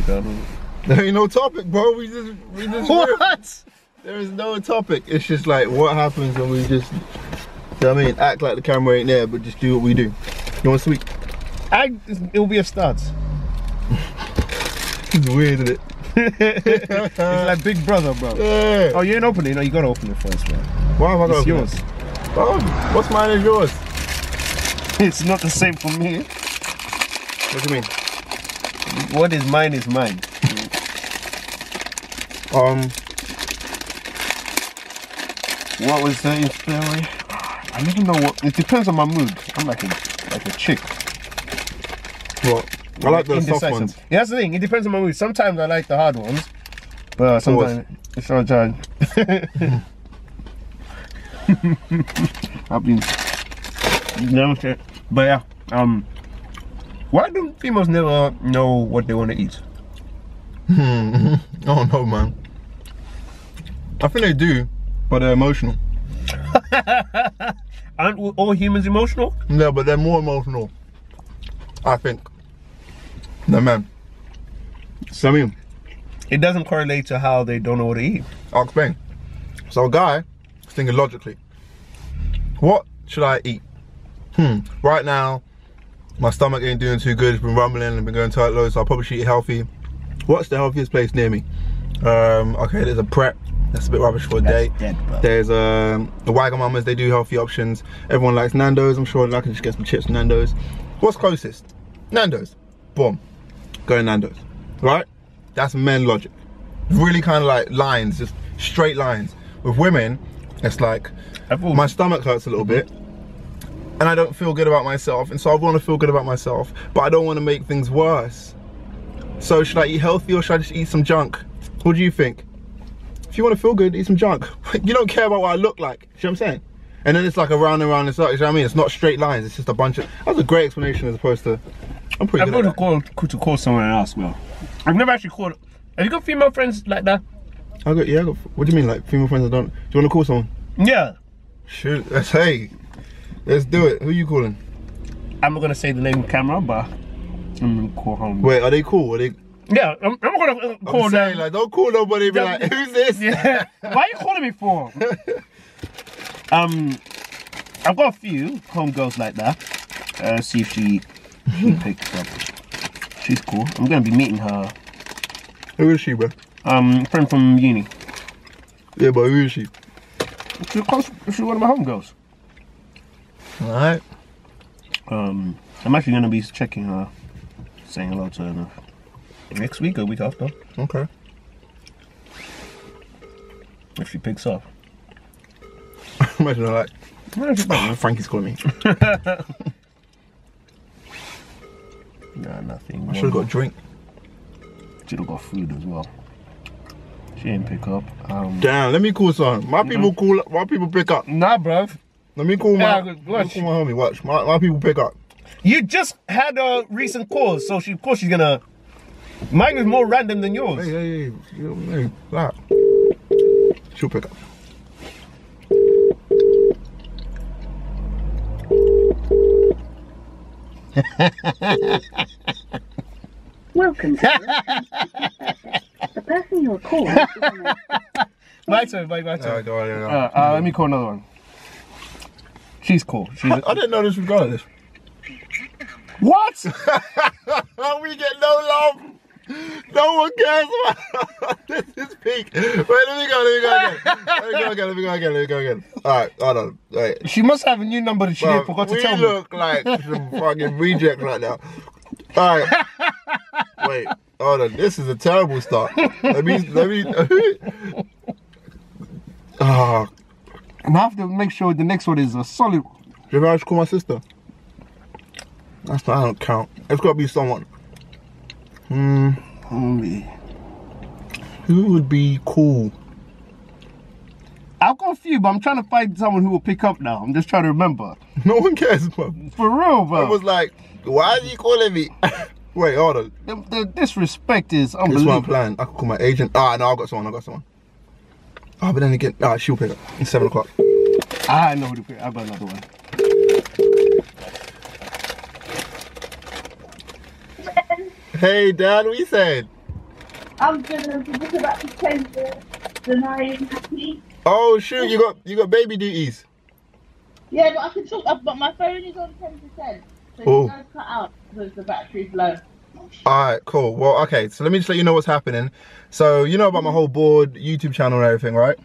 There ain't no topic, bro. We just What? There is no topic. It's just like what happens when we just, you know what I mean, act like the camera ain't there, but just do what we do. You want sweet? It'll be a start. It's weird, isn't it? It's like Big Brother, bro. Yeah. Oh, you ain't opening it? No, you gotta open it first, man. Why have I got It's yours. Oh, what's mine is yours? It's not the same for me. What do you mean? What is mine is mine. What was the inspiration? I don't know what. It depends on my mood. I'm like a chick. What? I like the soft ones. Yeah, that's the thing. It depends on my mood. Sometimes I like the hard ones, but sometimes it's not judge. I've been never sure. But yeah, why do females never know what they want to eat? Oh no, man. I think they do, but they're emotional. Aren't all humans emotional? No, but they're more emotional, I think. No, man. So I mean, It doesn't correlate to how they don't know what to eat. I'll explain. So a guy is thinking logically. What should I eat? Right now, my stomach ain't doing too good. It's been rumbling and been going tight low, so I'll probably should eat healthy. What's the healthiest place near me? Okay, there's a Prep. That's a bit rubbish for a day. There's the Wagamama's, they do healthy options. Everyone likes Nando's. I'm sure I can just get some chips from Nando's. What's closest? Nando's. Boom. Go to Nando's. Right? That's men logic. Really kind of like lines, just straight lines. With women, it's like my stomach hurts a little bit and I don't feel good about myself, and so I want to feel good about myself, but I don't want to make things worse. So should I eat healthy or should I just eat some junk? What do you think? If you want to feel good, eat some junk. You don't care about what I look like. You know what I'm saying? And then it's like around and around and circles. You know what I mean? It's not straight lines. It's just a bunch of. That's a great explanation as opposed to. I'm pretty good. I've got to call someone else, well. I've never actually called. Have you got female friends like that? I got. What do you mean, like female friends? I don't. Do you want to call someone? Yeah. Shoot. Let's let's do it. Who are you calling? I'm not gonna say the name on camera, but I'm gonna call home. Wait, are they cool? Are they? Yeah, I'm gonna call them. Like, don't call nobody. Be like, who's this? Yeah. Why are you calling me for? I've got a few homegirls like that. See if she picks up. She's cool. I'm gonna be meeting her. Who is she, bro? Friend from uni. Yeah, but who is she? She's one of my homegirls. All right. I'm actually gonna be checking her, saying hello to her next week or week after. Okay. If she picks up. Imagine her like, Frankie's calling me. Nah, nothing. I should have got a drink. Should have got food as well. She ain't pick up. Damn, let me call someone. My people call. My people pick up. Nah, bruv. Let me call my. Watch. Let me call my homie. Watch. My people pick up. You just had a recent call, so of course she's gonna. Mine is more random than yours. Hey, that. She'll pick up. Welcome to the person you're calling is on a... My turn. Let me call another one. She's cool. I didn't know this was going like this. What? We get no love. No one cares about this is peak. Wait, let me go again. Alright, hold on. Wait. She must have a new number that she forgot to tell me. We look like some fucking rejects right now. Alright. Wait, hold on. This is a terrible start. Let me I have to make sure the next one is a solid. Should I just call my sister? I don't count. It's got to be someone. Who would be cool? I've got a few, but I'm trying to find someone who will pick up now. I'm just trying to remember. No one cares, bro. For real, bro. I was like, why are you calling me? Wait, hold on. The disrespect is unbelievable. This is what I'm planning. I could call my agent. No, I've got someone. Oh, but then again, she'll pick up. It's 7 o'clock. I know who to pick. I've got another one. Hey, Dad, what you saying? I'm just about to change the name. Oh shoot, you got baby duties. Yeah, but I can talk. But my phone is on 10%, so Oh. it does cut out because the battery's low. Alright, cool. Well, okay, so let me just let you know what's happening. So you know about my whole board YouTube channel and everything, right?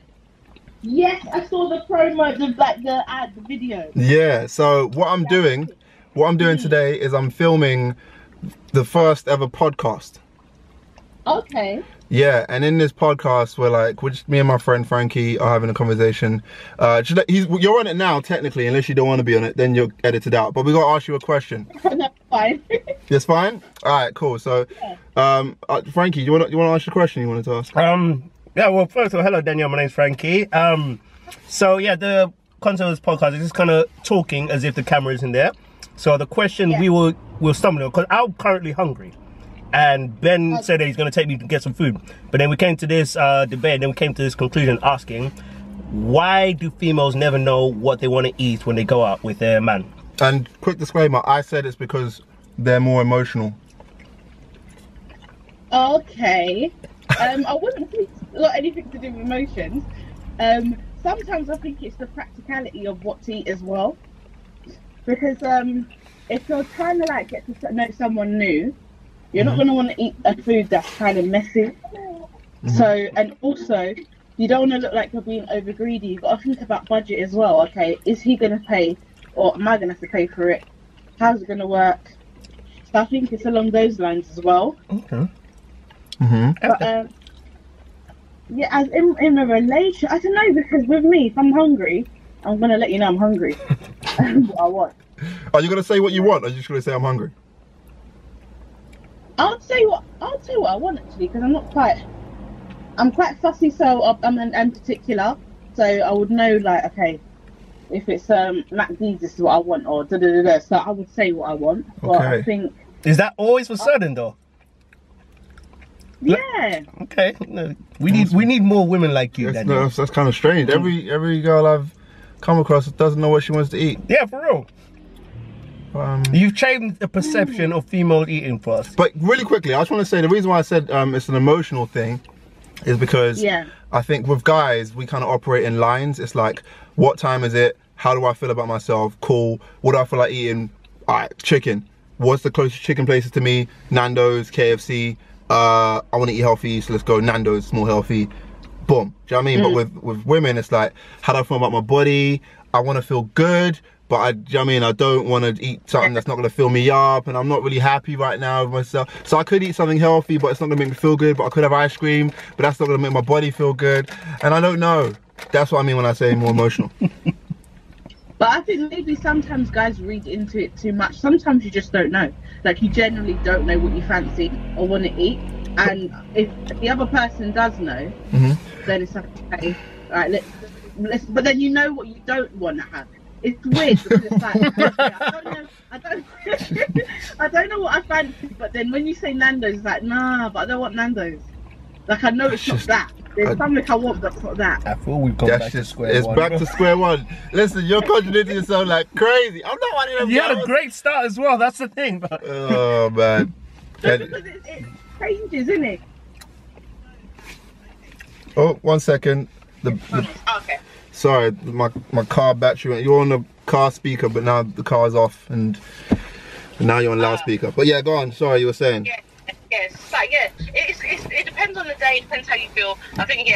Yes, I saw the promo, the ad, the video. Yeah, so what I'm doing today is I'm filming the first ever podcast. Okay. Yeah, and in this podcast, me and my friend Frankie are having a conversation. You're on it now, technically, unless you don't want to be on it, then you're edited out. But we got to ask you a question. That's fine. It's fine? All right, cool. So, Frankie, you want to ask your question you wanted to ask? Yeah, well, first of all, hello, Daniel. My name's Frankie. So, yeah, the concept of this podcast is just kind of talking as if the camera isn't there. So the question we'll stumble on, because I'm currently hungry. And Ben said that he's going to take me to get some food. But then we came to this debate, and then we came to this conclusion asking, why do females never know what they want to eat when they go out with their man? And quick disclaimer, I said it's because they're more emotional. Okay. I wouldn't think it's got anything to do with emotions. Sometimes I think it's the practicality of what to eat as well. Because if you're trying to like get to know someone new, you're not going to want to eat a food that's kind of messy. So, and also, you don't want to look like you're being over greedy. You've got to think about budget as well. Okay, is he going to pay, or am I going to have to pay for it? How's it going to work? So I think it's along those lines as well. Okay. But yeah, as in a relation, I don't know, because with me, if I'm hungry, I'm going to let you know I'm hungry. What I want. Are you going to say what you want, or are you just going to say I'm hungry? I'll tell you what I want actually, because I'm quite fussy, so I'm particular, so I would know like, okay, if it's MacD's, this is what I want, or da da da da. So I would say what I want. But I think, is that always for certain though? Yeah. Okay. No, we need more women like you. That's kind of strange. Every girl I've come across doesn't know what she wants to eat. Yeah, for real. You've changed the perception of female eating for us. But really quickly, I just want to say the reason why I said it's an emotional thing is because I think with guys, we kind of operate in lines. It's like, what time is it? How do I feel about myself? Cool. What do I feel like eating? All right, chicken. What's the closest chicken places to me? Nando's, KFC. I want to eat healthy, so let's go Nando's, more healthy. Boom. Do you know what I mean? But with women, it's like, how do I feel about my body? I want to feel good. But do you know what I mean? I don't want to eat something that's not going to fill me up, and I'm not really happy right now with myself. So I could eat something healthy, but it's not going to make me feel good. But I could have ice cream, but that's not going to make my body feel good. And I don't know. That's what I mean when I say more emotional. But I think maybe sometimes guys read into it too much. Sometimes you just don't know. Like, you generally don't know what you fancy or want to eat. And if the other person does know, then it's like, okay, all right, let's. But then you know what you don't want to have. It's weird because it's like, I don't know what I fancy, but then when you say Nando's, it's like, nah, but I don't want Nando's. Like, I know it's not that. There's something I want, but it's not that. I feel we've gone back to square one. It's back to square one. Listen, you're contradicting yourself like crazy. I'm not one of them. You had a great start as well, that's the thing. But... Oh, man. Because it changes, isn't it? Oh, 1 second. Okay. Sorry, my car battery. You're on the car speaker, but now the car's off, and now you're on loudspeaker. But yeah, go on. Sorry, you were saying. Yes. Like, it depends on the day. It depends how you feel. I think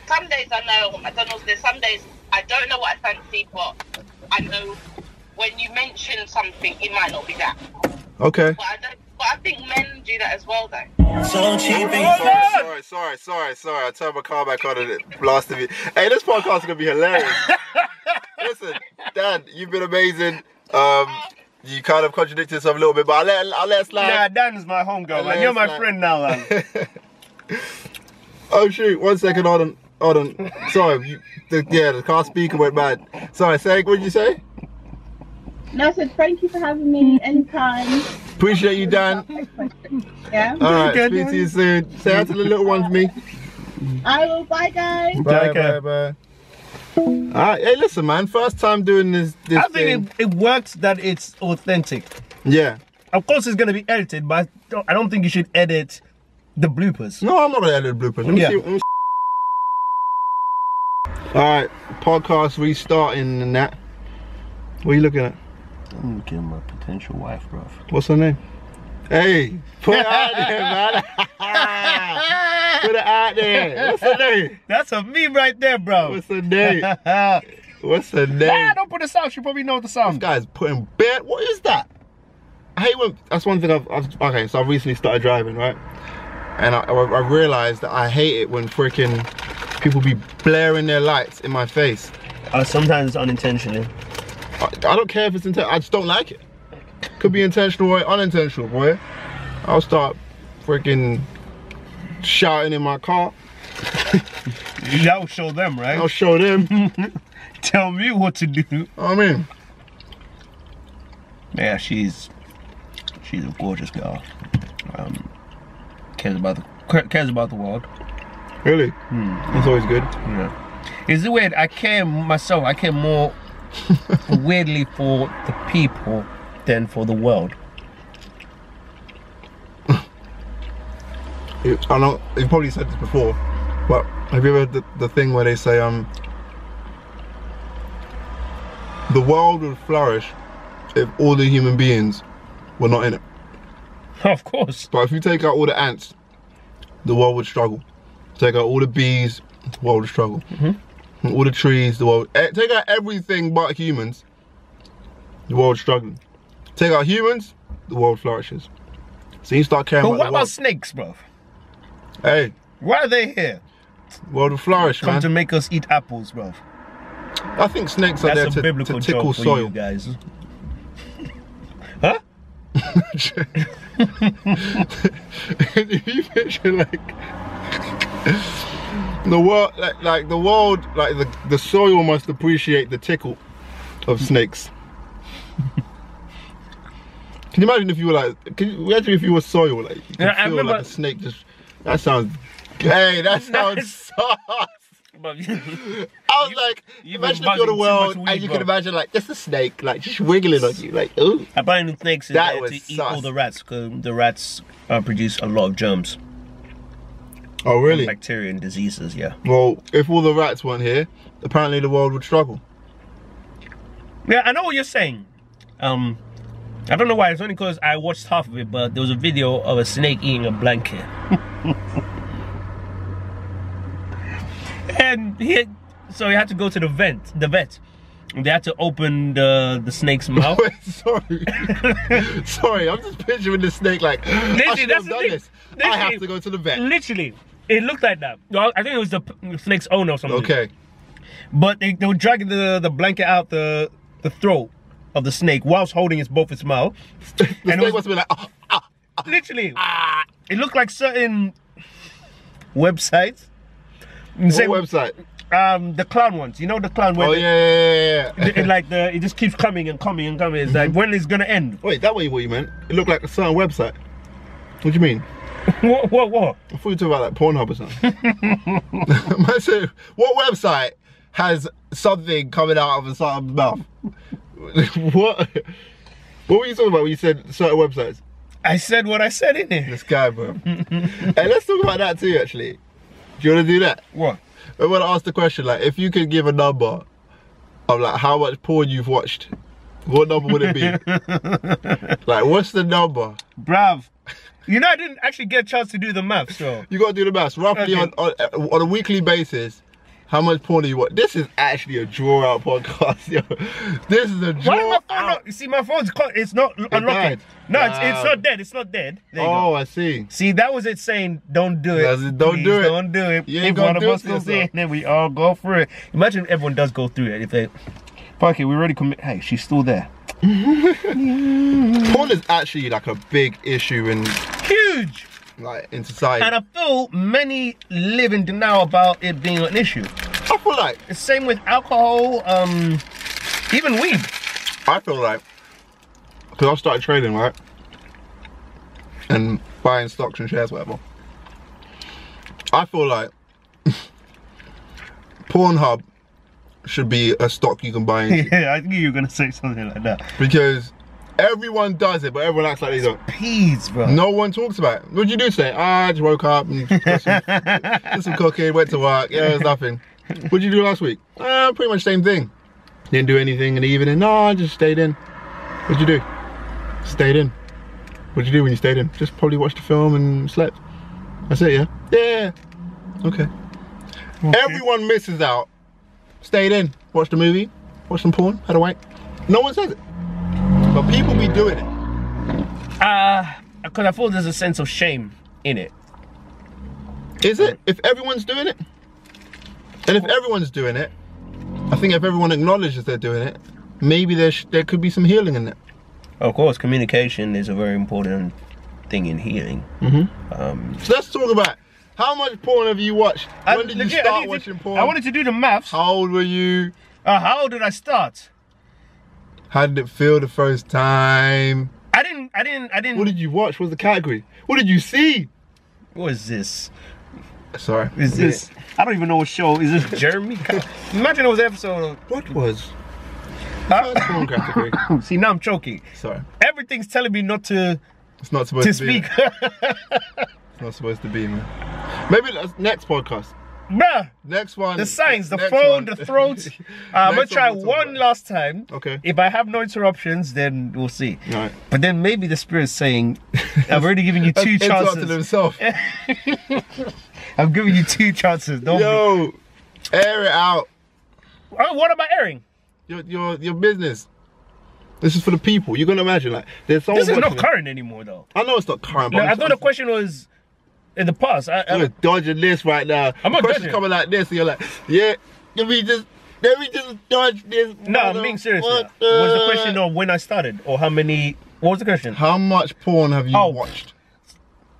some days I know McDonald's. There's some days I don't know what I fancy, but I know when you mention something, it might not be that. Okay. But I think men do that as well, though. So cheap. Sorry. I turned my car back on and it blasted me. Hey, this podcast is gonna be hilarious. Listen, Dan, you've been amazing. You kind of contradicted yourself a little bit, but I'll let it slide. Nah, Dan's my homegirl, man. You're my friend now, man. Oh shoot! 1 second. Hold on. Sorry. The car speaker went bad. Sorry. What did you say? No, I said thank you for having me anytime. Appreciate you, Dan. Yeah. Alright, speak to you soon. Say out to the little one for me. I will. Bye, guys. Bye. Alright, hey, listen, man. First time doing this I think it works that it's authentic. Yeah. Of course, it's going to be edited, but I don't think you should edit The bloopers. No, I'm not gonna edit the bloopers. Let me Yeah. see. Let me Alright, podcast restarting and that. What are you looking at? I'm looking at my potential wife, bro. What's her name? Hey, put it out there, man. Put it out there. What's her name? That's a meme right there, bro. What's her name? What's her name? Nah, don't put the sound. She probably know the This sound. guy's putting bed. What is that? I hate when. That's one thing I've okay, so I've recently started driving, right? And I realized that I hate it when freaking people be blaring their lights in my face. Sometimes unintentionally. I don't care if it's intentional. I just don't like it. Could be intentional or unintentional, boy. I'll start freaking shouting in my car. That'll show them, right? I'll show them. Tell me what to do. I mean, Yeah, she's a gorgeous girl. Cares about the world. really, that's always good. Yeah. It's weird. I care myself. I care more weirdly for the people than for the world. I know you've probably said this before, but have you ever heard the thing where they say the world would flourish if all the human beings were not in it. Of course. But if you take out all the ants, the world would struggle. Take out all the bees, the world would struggle. All the trees, the world. Take out everything but humans, the world's struggling. Take out humans, the world flourishes. So you start caring But about what the about world. snakes, bro? Hey, Why are they here? the world will flourish, Come man. to make us eat apples, bro. I think snakes are That's there a to biblical tickle joke for soil. you guys. Huh? If you picture like the world, like the world, like the soil must appreciate the tickle of snakes. Can you imagine if you were like? Can you imagine if you were soil? Like, you could Yeah, I feel remember- like a snake just. That sounds. Hey, that sounds sus. But I was like, you've imagine been if you're the bugging too world much weed, and you bro. can imagine like just a snake, like just wiggling on you, like ooh. apparently snakes is That there was to eat sus. all the rats, because the rats produce a lot of germs, Oh really? bacteria and diseases, yeah. Well, if all the rats weren't here, apparently the world would struggle. Yeah, I know what you're saying. I don't know why, it's only because I watched half of it, but there was a video of a snake eating a blanket. And so he had to go to the vet. And they had to open the snake's mouth. Wait, sorry. Sorry, I'm just picturing the snake like, I Literally, should that's have the done thing. this. I Literally. have to go to the vet. Literally, it looked like that. Well, I think it was the snake's owner or something. Okay. But they were dragging the blanket out the throat of the snake whilst holding both its mouth. The And snake it was- must be like, Literally, it looked like certain websites. Same- what website? The clown ones. You know the clown where Oh, yeah. it just keeps coming and coming and coming. It's like, when is it gonna end? Wait, that way what you meant? It looked like a certain website. What do you mean? What? I thought you were talking about like Pornhub or something. Man said, what website has something coming out of a certain mouth? What? What were you talking about when you said certain websites? I said what I said in it. This guy, bro. Hey, let's talk about that too, actually. Do you want to do that? What? I want to ask the question, like, if you could give a number of like how much porn you've watched, what number would it be? Like, what's the number? Bruv. You know, I didn't actually get a chance to do the maths, so. You gotta do the maths. Roughly Okay. on a weekly basis, how much porn do you watch? This is actually a draw out podcast, yo. This is a draw Why my phone out. not? You see, my phone's it's not unlocking. died. No, it's Wow. not dead. It's not dead. There you go. Oh, I see. See, that was it saying, don't do it. That's it, don't Please do it. Don't do it. You ain't If gonna one of do us it to goes in, yourself. then we all go through it. Imagine if everyone does go through it. If they, fuck it, we already commit. Hey, she's still there. Porn is actually like a big issue in Huge. in society. And I feel many live in denial about it being an issue. I feel like The same with alcohol, even weed. I feel like because I started trading, right, and buying stocks and shares, whatever. I feel like Pornhub should be a stock you can buy into Yeah, I think you were gonna say something like that. because Everyone does it, but everyone acts like they don't. Peas, bro. No one talks about it. What'd you do today? I just woke up and did some cooking, went to work. Yeah, it was nothing. What'd you do last week? Pretty much same thing. Didn't do anything in the evening. No, I just stayed in. What'd you do? Stayed in. What'd you do when you stayed in? Just probably watched a film and slept. That's it, yeah? Yeah. Okay. Everyone misses out. Stayed in, watched a movie, watched some porn, had a wank. No one says it. But people be doing it. Because I thought there's a sense of shame in it. Is it? If everyone's doing it? And if everyone's doing it, I think if everyone acknowledges they're doing it, maybe there could be some healing in it. Of course, communication is a very important thing in healing. So let's talk about how much porn have you watched? When did you start watching porn? I wanted to do the maths. How old were you? How old did I start? How did it feel the first time? I didn't. What did you watch? What was the category? What did you see? What is this? Sorry. Is this? I don't even know what show. Is this Jeremy? Imagine it was an episode of... What was? First porn category. See, now I'm choking. Sorry. Everything's telling me not to... It's not supposed to speak. It's not supposed to be, man. Maybe that's next podcast. Bruh. Next one. The signs, the phone, the throat. I'm going to try one last time. Okay. If I have no interruptions, then we'll see. All right. But then maybe the spirit's saying, I've already given you 2 chances. Interrupted himself. I'm giving you 2 chances. Don't Yo, air it out. Oh, what am I airing? Your business. This is for the people. You're gonna imagine like there's someone. This is not watching current anymore, though. I know it's not current. But No, I thought the question was in the past. I'm dodging this right now. I'm not questions dodging. coming like this, and you're like, yeah. Let me just dodge this. No, I'm being serious. Now. Was the question of when I started or how many? What was the question? How much porn have you watched?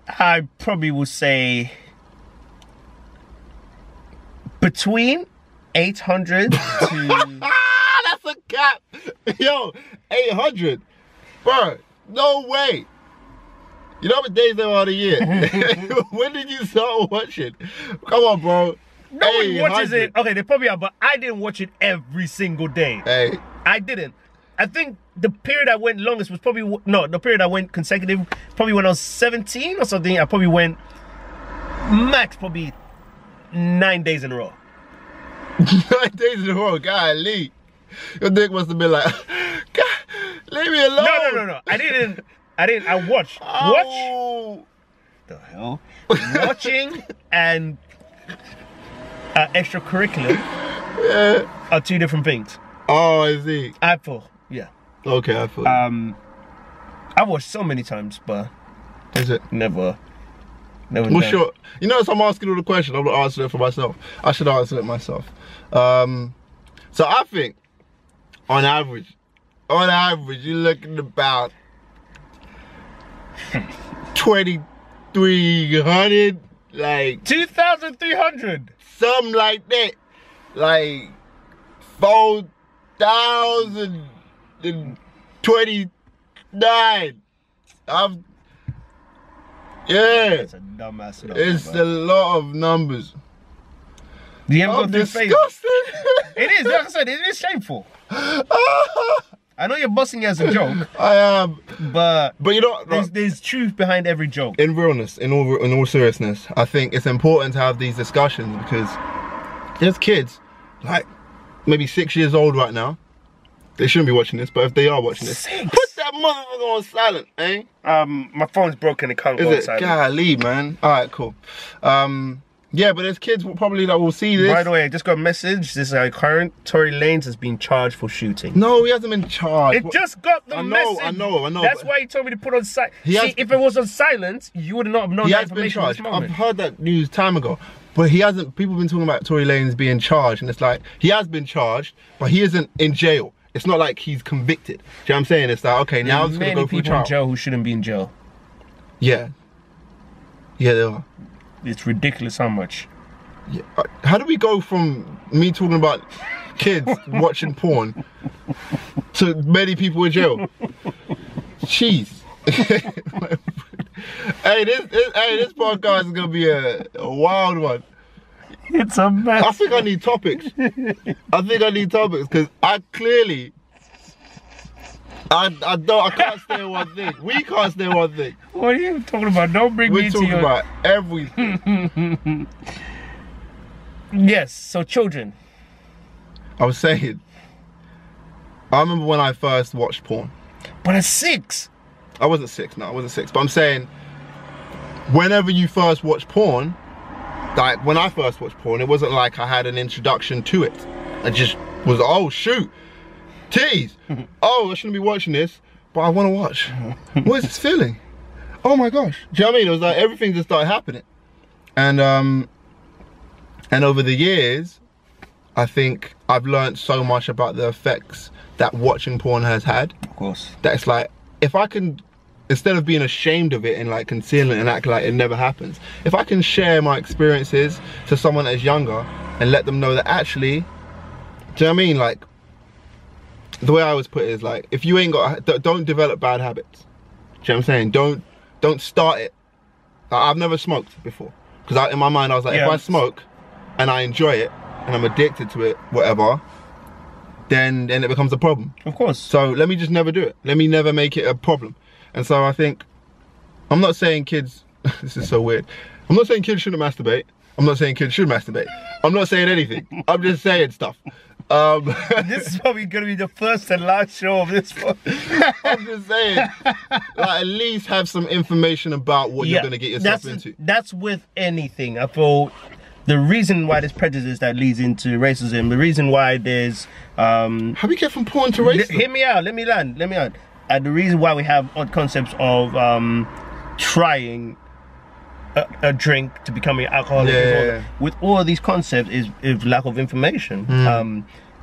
I probably would say between 800 to... That's a cap. Yo, 800. Bro, no way. You know how many days there are a year? When did you start watching? Come on, bro. No one watches it. Okay, they probably are, but I didn't watch it every single day. Hey. I didn't. I think the period I went longest was probably... No, the period I went consecutive, probably when I was 17 or something, I probably went max probably 9 days in a row. 9 days in a row, golly. Your dick must have been like, God, leave me alone. No. I watched. Oh. Watch? The hell? Watching and extracurricular are 2 different things. Oh, I see. I thought, yeah. Okay, I thought. I've watched so many times, but is it? Never. Well, sure. You notice I'm asking all the questions. I'm not answering it for myself. I should answer it myself. So I think, on average, you're looking about 2,300, like 2,300. Something like that, like 4,029. Yeah. That's a dumbass number. It's a lot of numbers. Do you ever go through phases? Disgusting. It is, like I said, it is shameful. I know you're busting it as a joke. I am. But you know, there's truth behind every joke. In realness, in all seriousness, I think it's important to have these discussions because there's kids, like maybe 6 years old right now. They shouldn't be watching this, but if they are watching this, 6? put that motherfucker on silent, eh? My phone's broken, it can't go on silent. Golly, man. Alright, cool. Yeah, but there's kids probably that will see this. By the way, I just got a message. This is our current. Tory Lanez has been charged for shooting. No, he hasn't been charged. It just got the message. I know. That's why he told me to put on silent. See, if it was on silent, you would not have known that information. He has been charged. I've heard that news time ago. But he hasn't, people have been talking about Tory Lanez being charged. And it's like, he has been charged, but he isn't in jail. It's not like he's convicted. Do you know what I'm saying? It's like, okay, now it's going to go through trial. Many people in jail who shouldn't be in jail. Yeah. Yeah, there are. It's ridiculous how much. Yeah. How do we go from me talking about kids watching porn to many people in jail? Jeez. Hey, this podcast is going to be a wild one. It's a mess. I think I need topics. Because I I can't stay on one thing. We can't stay on one thing. What are you talking about? Don't bring We're me to talking your... about everything. Yes, so children. I was saying, I remember when I first watched porn. But at 6. I wasn't 6, no, I wasn't 6. But I'm saying, whenever you first watch porn, like when I first watched porn, it wasn't like I had an introduction to it. I just was, oh shoot, titties. Oh, I shouldn't be watching this, but I want to watch. What is this feeling? Oh my gosh. Do you know what I mean? It was like everything just started happening. And over the years, I think I've learned so much about the effects that watching porn has had. Of course. That it's like, if I can, instead of being ashamed of it and like concealing it and act like it never happens, if I can share my experiences to someone that's younger and let them know that actually, do you know what I mean? Like, the way I always put it is like, if you ain't got, don't develop bad habits. Do you know what I'm saying? Don't start it. Like, I've never smoked before. Because in my mind I was like, if I smoke and I enjoy it and I'm addicted to it, whatever, then it becomes a problem. Of course. So let me just never do it. Let me never make it a problem. And so I think, I'm not saying kids, this is so weird. I'm not saying kids shouldn't masturbate. I'm not saying kids should masturbate. I'm not saying anything. I'm just saying stuff. This is probably going to be the first and last show of this one. I'm just saying, like, at least have some information about what you're going to get yourself into. That's with anything. I feel the reason why there's prejudice that leads into racism, the reason why there's... How do we get from porn to racism? Hear me out, let me land. And the reason why we have odd concepts of trying a drink to becoming alcoholic, with all of these concepts is lack of information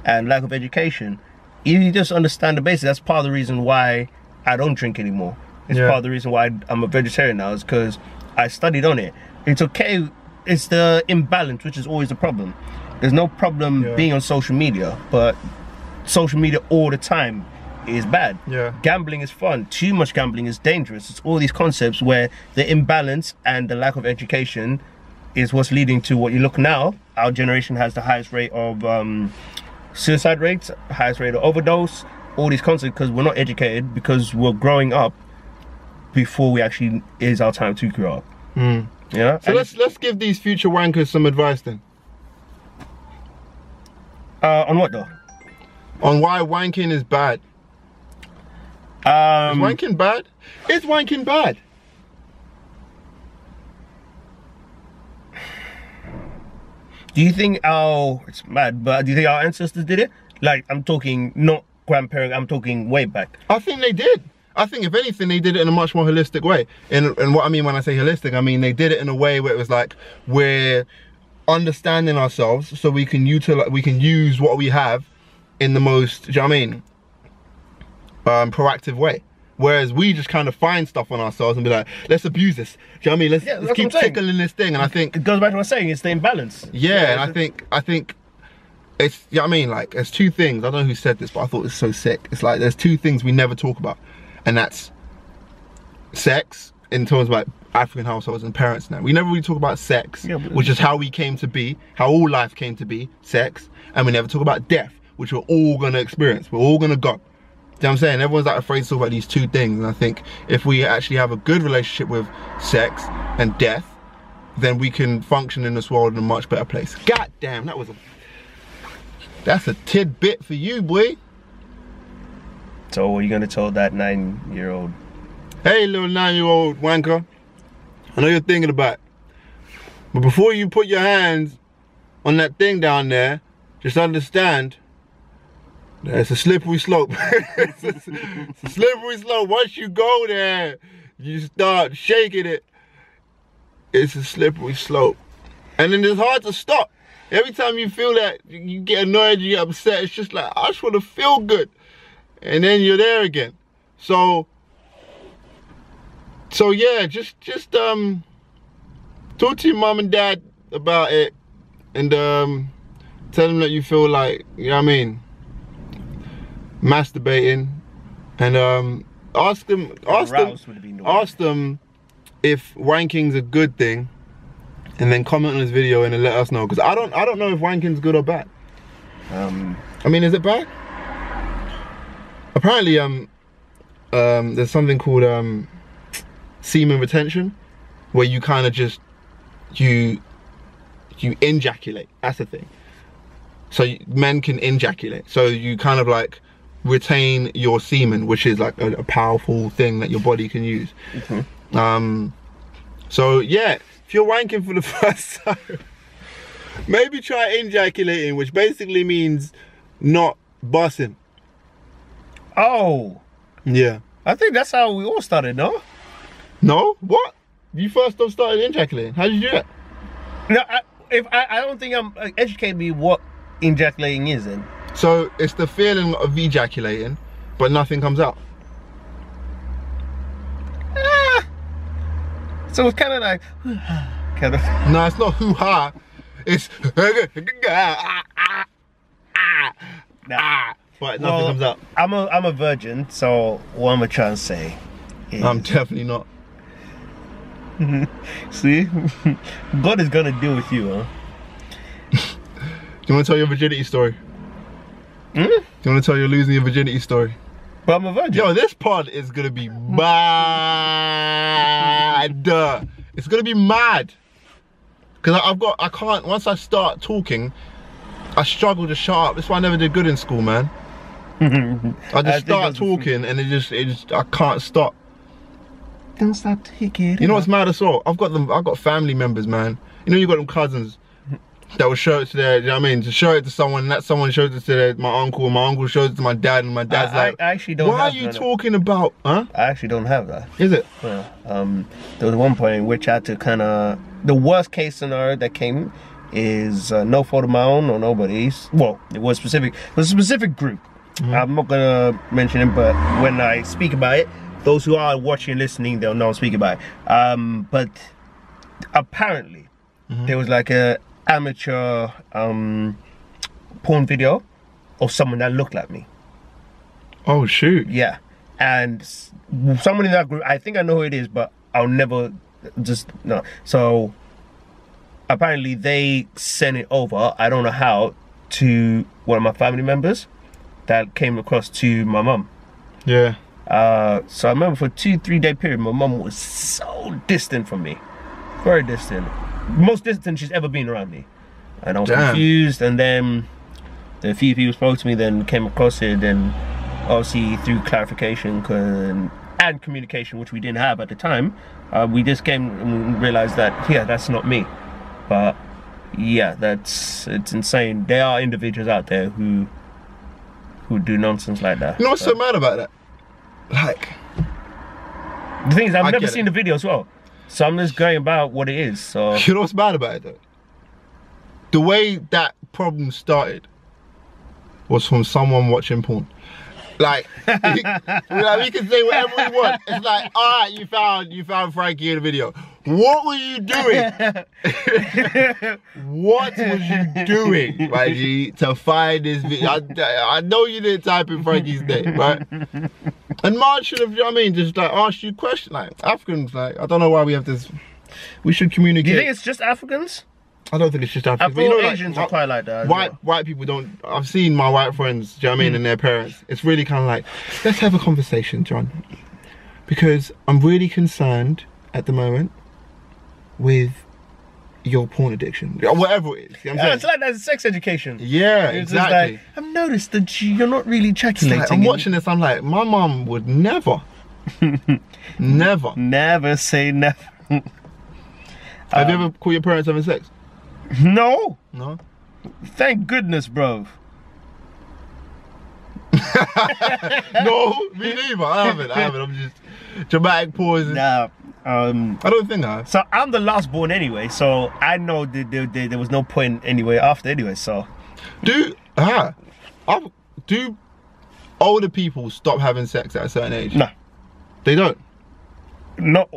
and lack of education. You just understand the basics. That's part of the reason why I don't drink anymore. It's part of the reason why I'm a vegetarian now, is because I studied on it. It's okay, it's the imbalance which is always the problem. There's no problem being on social media, but social media all the time is bad. Gambling is fun. Too much gambling is dangerous. It's all these concepts where the imbalance and the lack of education is what's leading to what you look now. Our generation has the highest rate of suicide rates, highest rate of overdose, all these concepts, because we're not educated, because we're growing up before we actually is our time to grow up. Yeah. So let's give these future wankers some advice then. On what though? On why wanking is bad. Is wanking bad? Is wanking bad? Do you think it's mad, but do you think our ancestors did it? Like, I'm talking not grandparents, I'm talking way back. I think they did. I think if anything, they did it in a much more holistic way. And what I mean when I say holistic, I mean they did it in a way where it was like, we're understanding ourselves so we can use what we have in the most, do you know what I mean, proactive way. Whereas we just kind of find stuff on ourselves and be like, let's abuse this. Do you know what I mean? Let's keep tickling this thing. And I think it goes back to what I'm saying, it's the imbalance. Yeah, and I think it's, you know what I mean, like, there's two things. I don't know who said this, but I thought it was so sick. It's like, there's two things we never talk about, and that's sex in terms of like African households and parents now. We never really talk about sex, which is how we came to be, how all life came to be, sex. And we never talk about death, which we're all gonna experience. We're all gonna go. You know what I'm saying? Everyone's like afraid to talk about these two things, and I think if we actually have a good relationship with sex and death, then we can function in this world in a much better place. God damn, that's a tidbit for you, boy. So what are you gonna tell that 9-year-old? Hey, little 9-year-old wanker, I know you're thinking about it, but before you put your hands on that thing down there, just understand it's a slippery slope. It's a slippery slope. Once you go there, you start shaking it. It's a slippery slope. And then it's hard to stop. Every time you feel that, you get annoyed, you get upset, it's just like, I just want to feel good. And then you're there again. So yeah, just talk to your mom and dad about it, and tell them that you feel like, you know what I mean, masturbating, and ask them if wanking's a good thing, and then comment on this video and then let us know, because I don't know if wanking's good or bad. I mean, is it bad? Apparently there's something called semen retention, where you kind of just you ejaculate. That's the thing. So men can ejaculate. So you kind of like retain your semen, which is like a powerful thing that your body can use. So yeah, if you're wanking for the first time, maybe try ejaculating, which basically means not busting. Oh. Yeah. I think that's how we all started, no? No? What? You first started ejaculating. How did you do that? No, I don't think educate me what ejaculating is then. So it's the feeling of ejaculating, but nothing comes out. So it's kind of like, kind of. No, it's not hoo-ha. It's but nothing comes out. I'm a virgin, so what I'm gonna try and say is, I'm definitely not. see, God is gonna deal with you, huh? Do you want to tell your virginity story? Do you want to tell your losing your virginity story? But I'm a virgin. Yo, this pod is gonna be mad. It's gonna be mad. Cause I can't, once I start talking, I struggle to shut up. That's why I never did good in school, man. I just start talking and it just I can't stop. Don't stop talking. You know what's mad as well? I've got family members, man. You know, you got them cousins that will show it to their, you know what I mean, to show it to someone, and that someone shows it to my uncle, and my uncle shows it to my dad, and my dad's like, I actually don't why are you talking about, huh? I actually don't have that. Is it? Yeah. There was one point in which I had to kind of, the worst case scenario that came is no fault of my own or nobody's. Well, it was a specific group. I'm not gonna mention it, but when I speak about it, those who are watching and listening, they'll know I'm speaking about it. But apparently, there was like a amateur porn video of someone that looked like me. Oh shoot. Yeah. And someone in that group, I think I know who it is, but I'll never no. So apparently they sent it over, I don't know how, to one of my family members that came across to my mum. Yeah. So I remember for a 2-3 day period, my mum was so distant from me. Very distant. Most distant she's ever been around me. And I was confused, and then a few people spoke to me, then came across it, and obviously through clarification and communication, which we didn't have at the time, we just came and realized that, yeah, that's not me. But yeah, it's insane. There are individuals out there who do nonsense like that. You know what's so mad about that? Like, the thing is, I've never seen the video as well, so I'm just going about what it is. So you know what's bad about it though? The way that problem started was from someone watching porn. Like, we can say whatever we want. It's like, all right, you found Frankie in the video. What were you doing? What was you doing, Frankie, to find this video? I know you didn't type in Frankie's name, right? And Marge should have, you know what I mean, just like asked you questions. Like, Africans, like, I don't know why we have this. We should communicate. Do you think it's just Africans? I don't think it's just Africans. I feel Asians are quite like that. White people don't. I've seen my white friends, do you know what I mean, and their parents. It's really kind of like, let's have a conversation, John, because I'm really concerned at the moment with your porn addiction, or whatever it is. You know what I'm saying? It's like that sex education. Yeah, it's exactly. Like, I've noticed that you're not really ejaculating. Like, I'm watching this. I'm like, my mum would never, never say never. Have you ever caught your parents having sex? No. No. Thank goodness, bro. No, me neither. I haven't. I'm just dramatic pauses. Nah. I don't think I have. So I'm the last born anyway, so I know there was no point anyway after anyway. So do older people stop having sex at a certain age? No. They don't? No.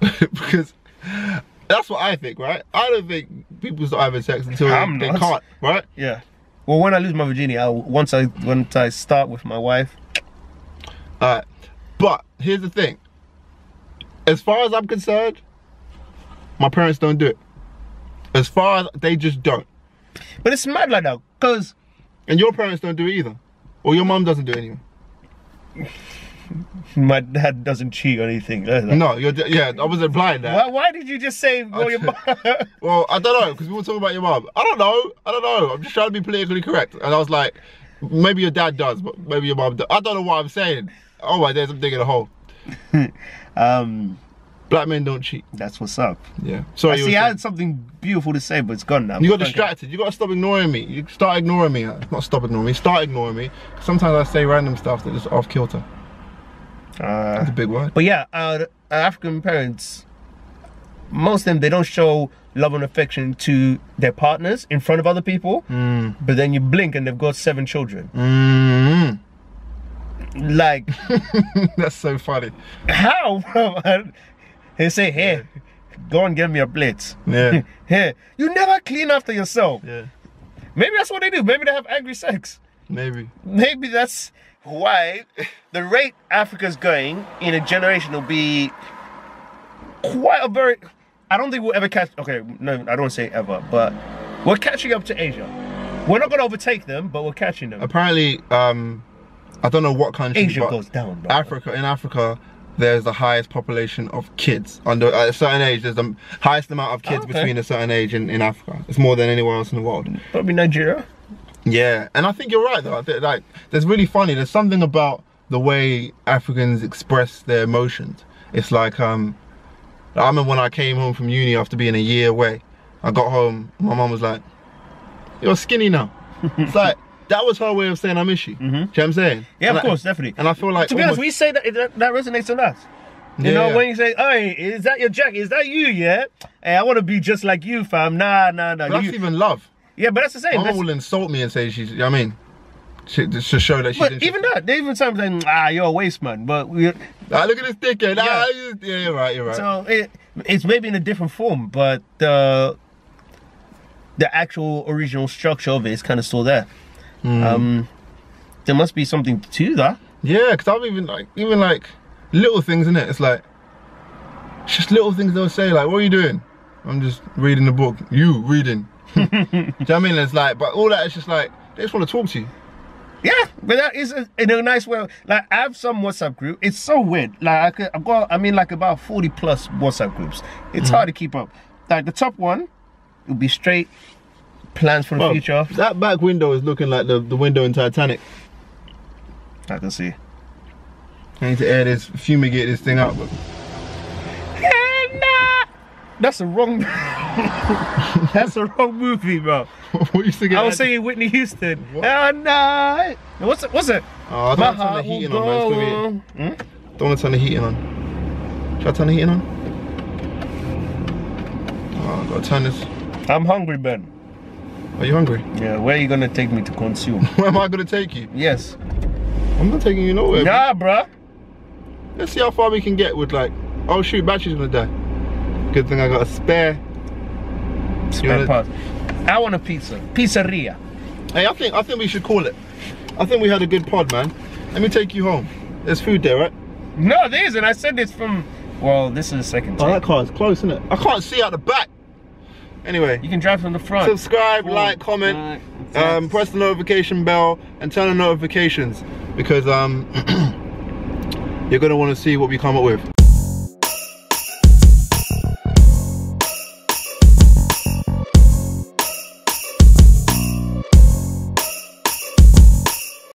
Because that's what I think, right? I don't think people stop having sex until they can't, right? Yeah. Well, when I lose my virginity, once I start with my wife. Alright. But here's the thing. As far as I'm concerned, my parents don't do it. As far as they just don't. But it's mad like that, because. And your parents don't do it either. Or your mum doesn't do it anyway. My dad doesn't cheat or anything. No, yeah, I wasn't blind there. Why did you just say, well, your mom? Well, I don't know, because we were talking about your mom. I don't know. I'm just trying to be politically correct. And I was like, maybe your dad does, but maybe your mom does. I don't know what I'm saying. Oh my days, I'm digging a hole. Black men don't cheat. That's what's up. Yeah. Sorry. I had something beautiful to say, but it's gone now. You got distracted. You got to stop ignoring me. You start ignoring me. Not stop ignoring me. Start ignoring me. Sometimes I say random stuff that is off kilter. That's a big word. But yeah, African parents, most of them, they don't show love and affection to their partners in front of other people. But then you blink and they've got 7 children. Like, that's so funny. How, bro? They say, hey, go and get me a plate. Yeah. Hey, you never clean after yourself. Yeah. Maybe that's what they do. Maybe they have angry sex. Maybe that's why the rate Africa's going in a generation will be quite a very... I don't think we'll ever catch... Okay, no, I don't want to say ever, but we're catching up to Asia. We're not going to overtake them, but we're catching them. Apparently, I don't know what country, Asia goes down, bro. In Africa, there's the highest population of kids. Under a certain age, there's the highest amount of kids between a certain age in Africa. It's more than anywhere else in the world. Probably Nigeria. Yeah, and I think you're right though. I think, like, there's really funny. There's something about the way Africans express their emotions. It's like, I remember when I came home from uni after being a year away. I got home, my mum was like, "You're skinny now." It's like, that was her way of saying I miss you. Do you know what I'm saying? Yeah, of course, definitely. And I feel like, to be honest, we say that resonates with us. You know, when you say, "Hey, is that your jacket? Is that you? Yeah? Hey, I want to be just like you, fam." Nah. But that's even love. Yeah, but that's the same. My mum will insult me and say she's, you know what I mean? To show that she's But even that, they even sometimes say, you're a waste man. But we... look at this dickhead. Yeah, you're right. So it's maybe in a different form, but the actual original structure of it is kind of still there. There must be something to that. Yeah, because I've even like little things in it. It's like, it's just little things they'll say, like, "What are you doing?" "I'm just reading the book." "You reading?" Do you know what I mean? It's like, but all that is just like, they just want to talk to you. Yeah, but that is in a nice way. Like, I have some WhatsApp group. It's so weird. Like, I've got, like about 40 plus WhatsApp groups. It's hard to keep up. Like, the top one will be straight plans for the future. That back window is looking like the window in Titanic. I can see. I need to air this, fumigate this thing out. But... That's the wrong. That's the wrong movie, bro. What you thinking? I was saying Whitney Houston. Oh no! What's it? Oh, I don't want to turn the heating on, man. Don't want to turn the heating on. Should I turn the heating on? Oh, I gotta turn this. I'm hungry, Ben. Are you hungry? Yeah. Where are you gonna take me to consume? Where am I gonna take you? Yes. I'm not taking you nowhere. Nah, bro. Let's see how far we can get with, like, oh shoot, battery's gonna die. Good thing I got a spare part. I want a pizza. Pizzeria. Hey, I think we should call it. I think we had a good pod, man. Let me take you home. There's food there, right? No, there isn't. I said this from... Well, this is the second time. Oh, that car's close, isn't it? I can't see out the back. Anyway. You can drive from the front. Subscribe, like, comment, press the notification bell, and turn on notifications. Because, you're going to want to see what we come up with.